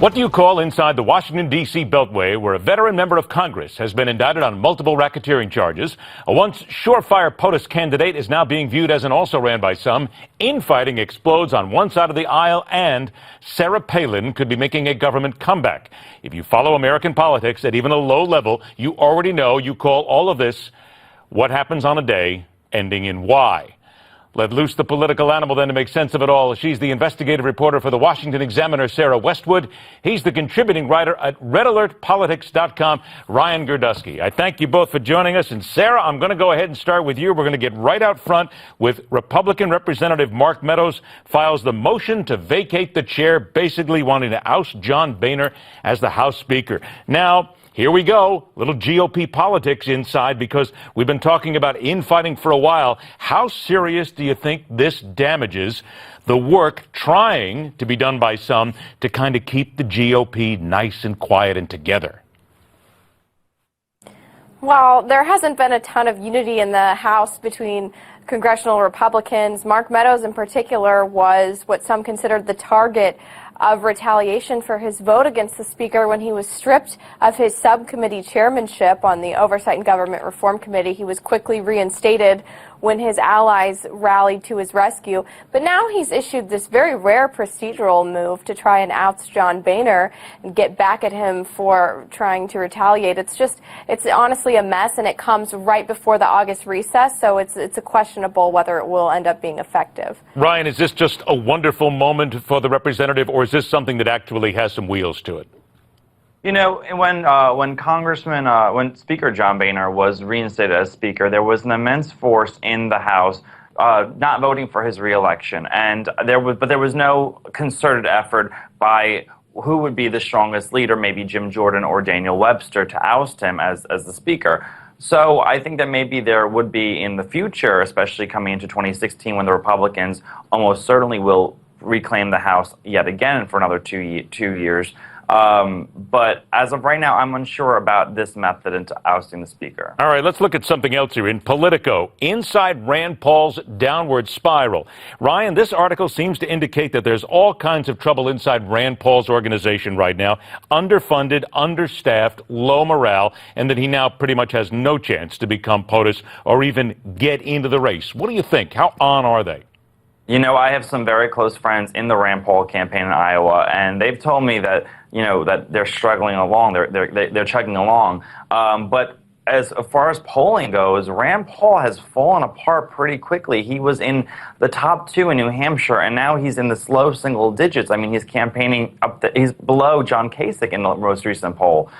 What do you call inside the Washington, D.C. Beltway, where a veteran member of Congress has been indicted on multiple racketeering charges? A once surefire POTUS candidate is now being viewed as an also-ran by some. Infighting explodes on one side of the aisle, and Sarah Palin could be making a government comeback. If you follow American politics at even a low level, you already know you call all of this what happens on a day ending in Y. Let loose the political animal then to make sense of it all. She's the investigative reporter for the Washington Examiner, Sarah Westwood. He's the contributing writer at RedAlertPolitics.com, Ryan Girdusky. I thank you both for joining us. And Sarah, I'm going to go ahead and start with you. We're going to get right out front with Republican Representative Mark Meadows files the motion to vacate the chair, basically wanting to oust John Boehner as the House Speaker. Now, here we go, little GOP politics inside, because we've been talking about infighting for a while. How serious do you think this damages the work trying to be done by some to kind of keep the GOP nice and quiet and together? Well, there hasn't been a ton of unity in the House between congressional Republicans. Mark Meadows in particular was what some considered the target of retaliation for his vote against the Speaker when he was stripped of his subcommittee chairmanship on the Oversight and Government Reform Committee. He was quickly reinstated when his allies rallied to his rescue. But now he's issued this very rare procedural move to try and oust John Boehner and get back at him for trying to retaliate. It's honestly a mess, and it comes right before the August recess, so it's a questionable whether it will end up being effective. Ryan, is this just a wonderful moment for the representative, or is this something that actually has some wheels to it? You know, when Speaker John Boehner was reinstated as Speaker, there was an immense force in the House not voting for his reelection, and there was no concerted effort by who would be the strongest leader, maybe Jim Jordan or Daniel Webster, to oust him as the Speaker. So I think that maybe there would be in the future, especially coming into 2016, when the Republicans almost certainly will reclaim the House yet again for another two years. But as of right now, I'm unsure about this method into ousting the Speaker. All right, let's look at something else here. In Politico, inside Rand Paul's downward spiral. Ryan, this article seems to indicate that there's all kinds of trouble inside Rand Paul's organization right now. Underfunded, understaffed, low morale, and that he now pretty much has no chance to become POTUS or even get into the race. What do you think? How on are they? You know, I have some very close friends in the Rand Paul campaign in Iowa, and they've told me that, you know, that they're struggling along, they're chugging along. But as far as polling goes, Rand Paul has fallen apart pretty quickly. He was in the top 2 in New Hampshire, and now he's in the low single digits. I mean, he's campaigning he's below John Kasich in the most recent poll.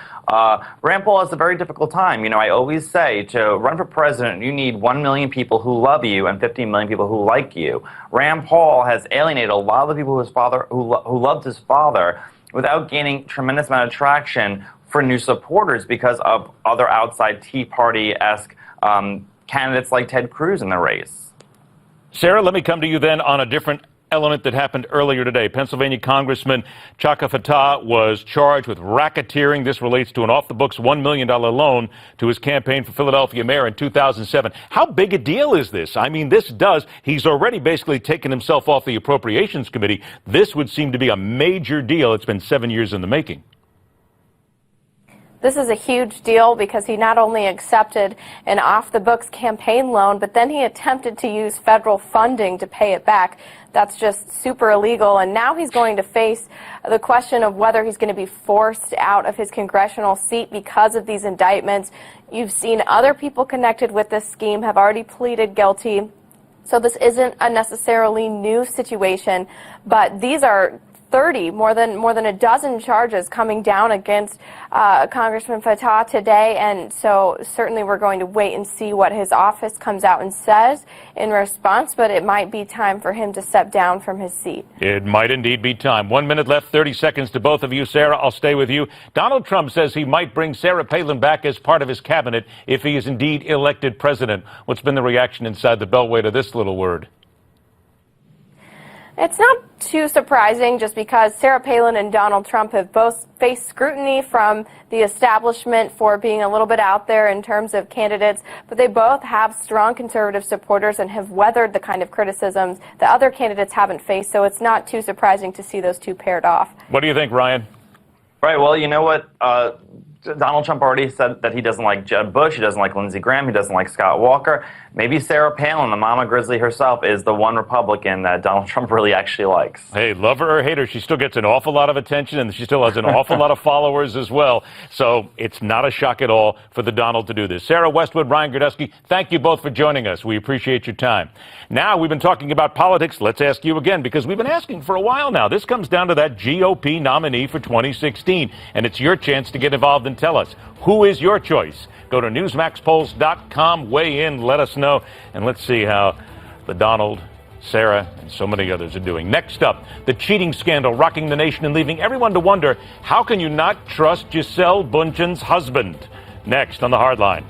Rand Paul has a very difficult time. You know, I always say to run for president, you need 1 million people who love you and 15 million people who like you. Rand Paul has alienated a lot of the people who loved his father without gaining tremendous amount of traction for new supporters because of other outside Tea Party-esque candidates like Ted Cruz in the race. Sarah, let me come to you then on a different element that happened earlier today. Pennsylvania Congressman Chaka Fattah was charged with racketeering. This relates to an off-the-books $1 million loan to his campaign for Philadelphia mayor in 2007. How big a deal is this? I mean, he's already basically taken himself off the Appropriations Committee. This would seem to be a major deal. It's been 7 years in the making. This is a huge deal because he not only accepted an off-the-books campaign loan, but then he attempted to use federal funding to pay it back. That's just super illegal, and now he's going to face the question of whether he's going to be forced out of his congressional seat because of these indictments. You've seen other people connected with this scheme have already pleaded guilty, so this isn't a necessarily new situation, but these are more than a dozen charges coming down against Congressman Fattah today, and so certainly we're going to wait and see what his office comes out and says in response, but it might be time for him to step down from his seat. It might indeed be time. 1 minute left, 30 seconds to both of you. Sarah, I'll stay with you. Donald Trump says he might bring Sarah Palin back as part of his cabinet if he is indeed elected president. What's been the reaction inside the Beltway to this little word? It's not too surprising just because Sarah Palin and Donald Trump have both faced scrutiny from the establishment for being a little bit out there in terms of candidates, but they both have strong conservative supporters and have weathered the kind of criticisms that other candidates haven't faced, so it's not too surprising to see those two paired off. What do you think, Ryan? Right. Well, you know what? Donald Trump already said that he doesn't like Jeb Bush, he doesn't like Lindsey Graham, he doesn't like Scott Walker. Maybe Sarah Palin, the mama grizzly herself, is the one Republican that Donald Trump really actually likes. Hey, love her or hate her, she still gets an awful lot of attention, and she still has an awful lot of followers as well. So it's not a shock at all for the Donald to do this. Sarah, Westwood, Ryan Girdusky, thank you both for joining us. We appreciate your time. Now, we've been talking about politics. Let's ask you again, because we've been asking for a while now. This comes down to that GOP nominee for 2016, and it's your chance to get involved and tell us, who is your choice? Go to newsmaxpolls.com, weigh in, let us know, and let's see how the Donald, Sarah, and so many others are doing. Next up, the cheating scandal rocking the nation and leaving everyone to wonder, how can you not trust Gisele Bundchen's husband? Next on The Hardline.